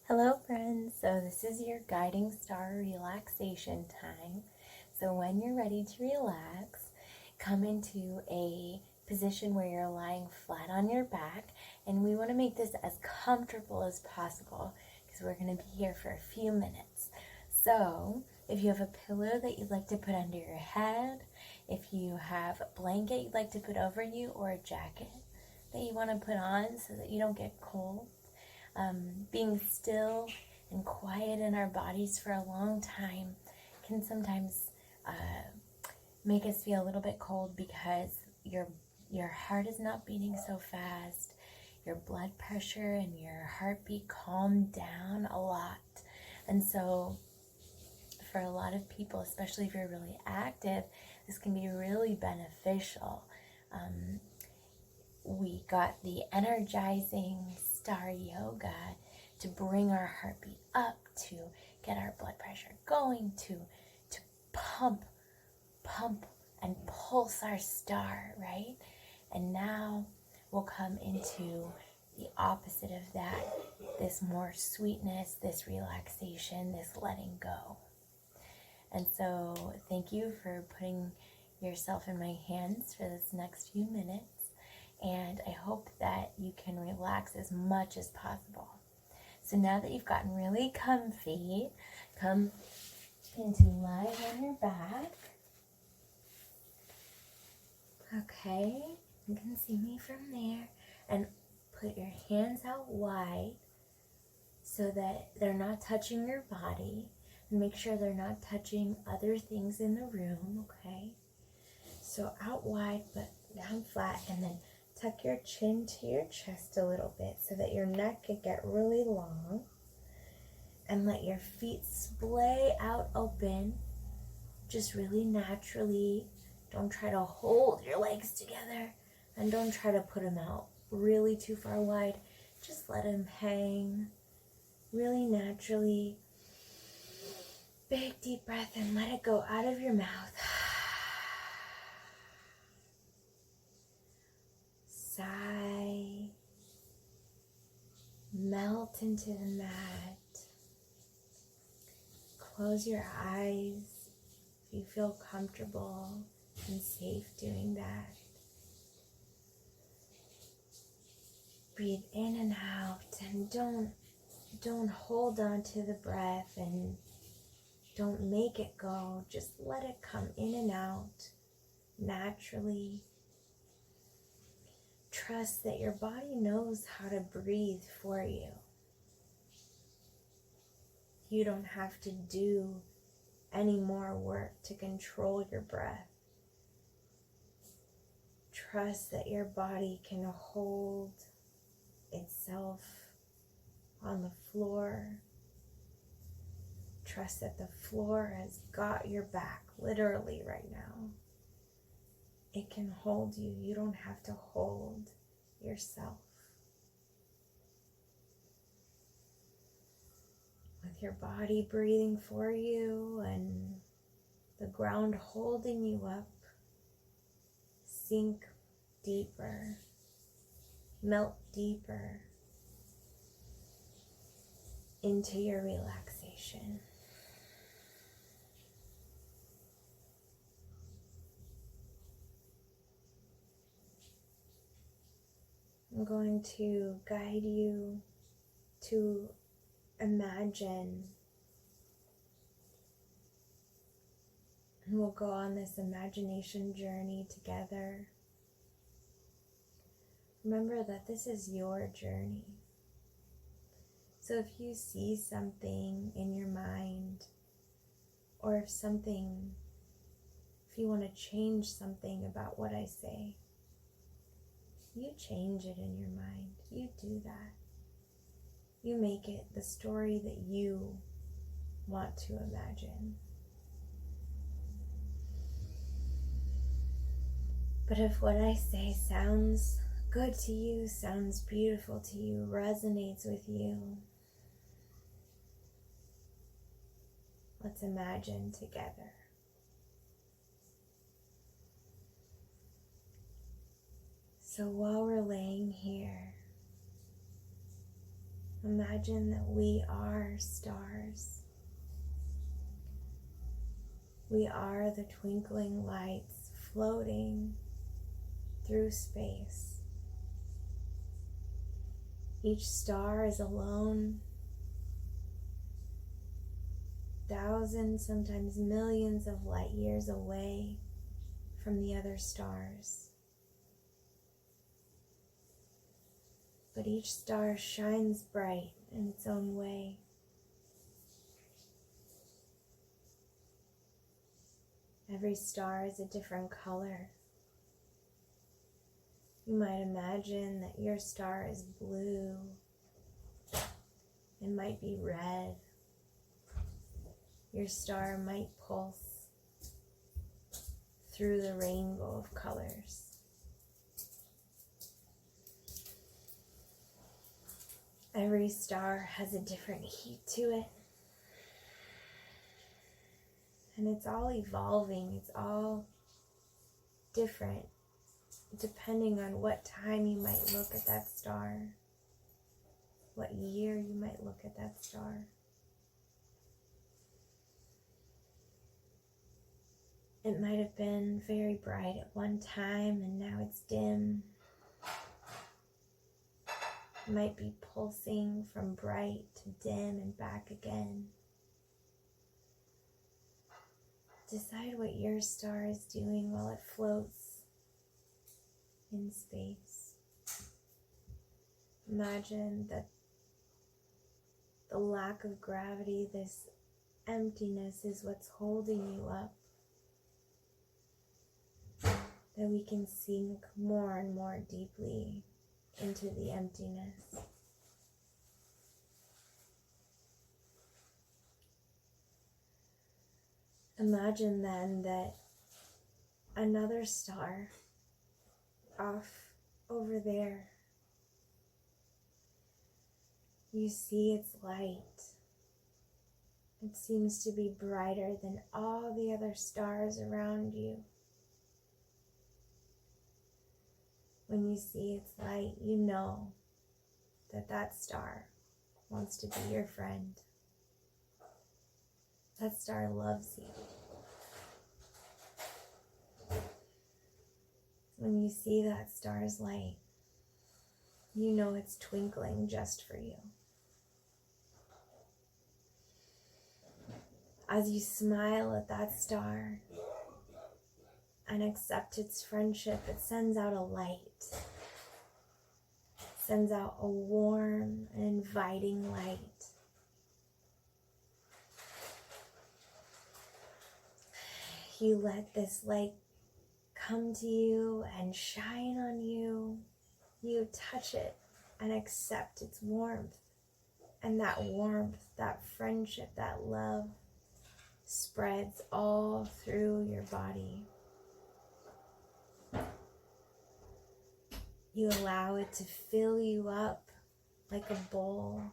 Hello friends, so this is your guiding star relaxation time. So when you're ready to relax, come into a position where you're lying flat on your back, and we want to make this as comfortable as possible because we're going to be here for a few minutes. So if you have a pillow that you'd like to put under your head, if you have a blanket you'd like to put over you, or a jacket that you want to put on so that you don't get cold, being still and quiet in our bodies for a long time can sometimes make us feel a little bit cold because your heart is not beating so fast. Your blood pressure and your heartbeat calmed down a lot. And so for a lot of people, especially if you're really active, this can be really beneficial. We got the energizing star yoga to bring our heartbeat up, to get our blood pressure going, to pump and pulse our star, right? And now we'll come into the opposite of that, this more sweetness, this relaxation, this letting go. And so thank you for putting yourself in my hands for this next few minutes. And I hope that you can relax as much as possible. So now that you've gotten really comfy, come into lie on your back. Okay, you can see me from there. And put your hands out wide so that they're not touching your body. And make sure they're not touching other things in the room, okay? So out wide, but down flat, and then tuck your chin to your chest a little bit so that your neck can get really long. And let your feet splay out open, just really naturally. Don't try to hold your legs together, and don't try to put them out really too far wide. Just let them hang really naturally. Big deep breath and let it go out of your mouth. Sigh. Melt into the mat. Close your eyes if you feel comfortable and safe doing that. Breathe in and out, and don't hold on to the breath and don't make it go. Just let it come in and out naturally. Trust that your body knows how to breathe for you. You don't have to do any more work to control your breath. Trust that your body can hold itself on the floor. Trust that the floor has got your back, literally right now. It can hold you. You don't have to hold yourself. With your body breathing for you and the ground holding you up, sink deeper, melt deeper into your relaxation. I'm going to guide you to imagine, and we'll go on this imagination journey together. Remember that this is your journey. So if you see something in your mind, or if you want to change something about what I say, you change it in your mind. You do that. You make it the story that you want to imagine. But if what I say sounds good to you, sounds beautiful to you, resonates with you, let's imagine together. So while we're laying here, Imagine that we are stars. We are the twinkling lights floating through space. Each star is alone, thousands, sometimes millions of light years away from the other stars. But each star shines bright in its own way. Every star is a different color. You might imagine that your star is blue. It might be red. Your star might pulse through the rainbow of colors. Every star has a different heat to it. And it's all evolving. It's all different depending on what time you might look at that star, what year you might look at that star. It might have been very bright at one time and now it's dim. It might be pulsing from bright to dim and back again. Decide what your star is doing while it floats in space. Imagine that the lack of gravity, this emptiness, is what's holding you up. That we can sink more and more deeply into the emptiness. Imagine then that another star off over there, you see its light. It seems to be brighter than all the other stars around you. When you see its light, you know that that star wants to be your friend. That star loves you. When you see that star's light, you know it's twinkling just for you. As you smile at that star and accept its friendship, it sends out a light. It sends out a warm and inviting light. You let this light come to you and shine on you. You touch it and accept its warmth. And that warmth, that friendship, that love spreads all through your body. You allow it to fill you up like a bowl,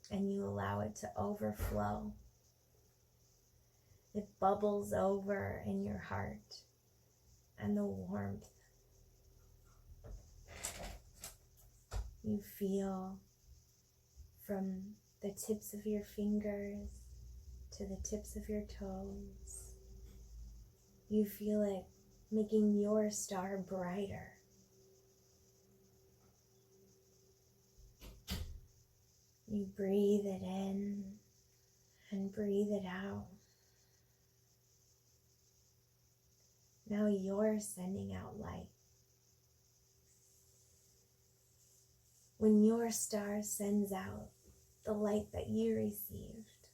and you allow it to overflow. It bubbles over in your heart, and the warmth you feel from the tips of your fingers to the tips of your toes. You feel it making your star brighter. You breathe it in and breathe it out. Now you're sending out light. When your star sends out the light that you received,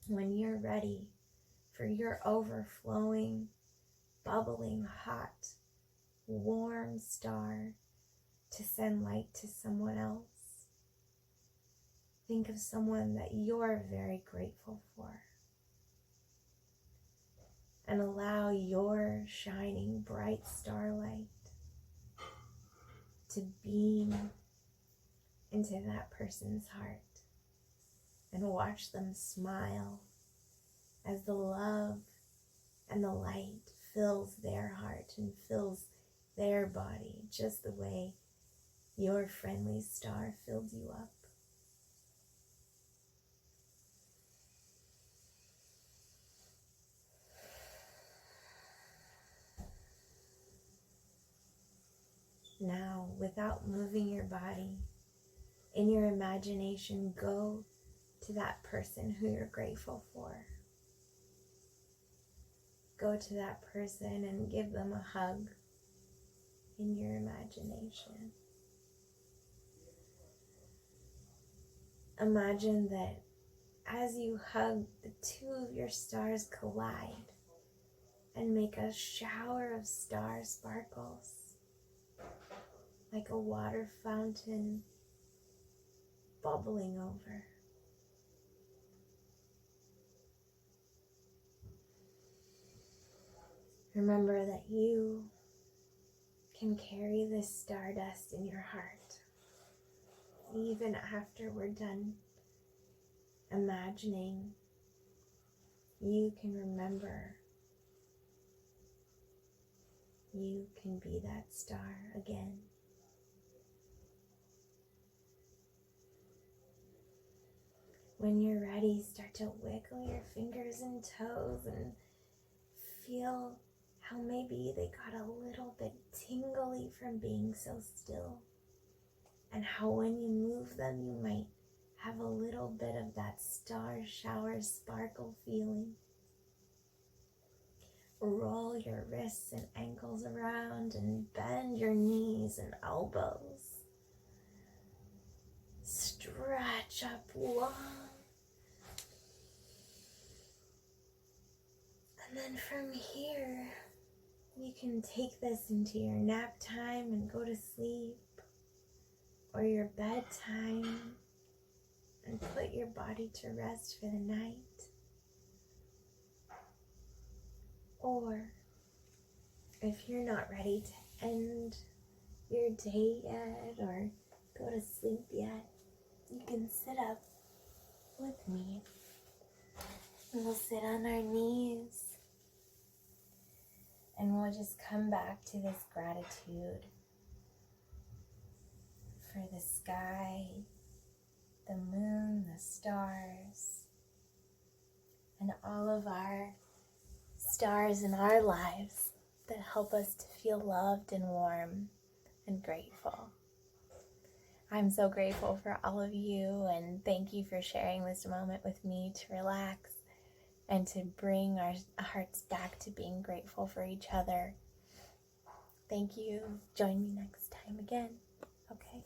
when you're ready for your overflowing, bubbling, hot, warm star to send light to someone else, think of someone that you're very grateful for. And allow your shining bright starlight to beam into that person's heart. And watch them smile as the love and the light fills their heart and fills their body just the way your friendly star filled you up. Now, without moving your body, in your imagination, go to that person who you're grateful for. Go to that person and give them a hug in your imagination. Imagine that as you hug, the two of your stars collide and make a shower of star sparkles, like a water fountain bubbling over. Remember that you can carry this stardust in your heart, even after we're done imagining. You can remember. You can be that star again. When you're ready, start to wiggle your fingers and toes and feel how maybe they got a little bit tingly from being so still. And how when you move them, you might have a little bit of that star shower sparkle feeling. Roll your wrists and ankles around and bend your knees and elbows. Stretch up long. And then from here, you can take this into your nap time and go to sleep, or your bedtime, and put your body to rest for the night. Or if you're not ready to end your day yet or go to sleep yet, you can sit up with me. And we'll sit on our knees and we'll just come back to this gratitude for the sky, the moon, the stars, and all of our stars in our lives that help us to feel loved and warm and grateful. I'm so grateful for all of you, and thank you for sharing this moment with me to relax and to bring our hearts back to being grateful for each other. Thank you. Join me next time again. Okay.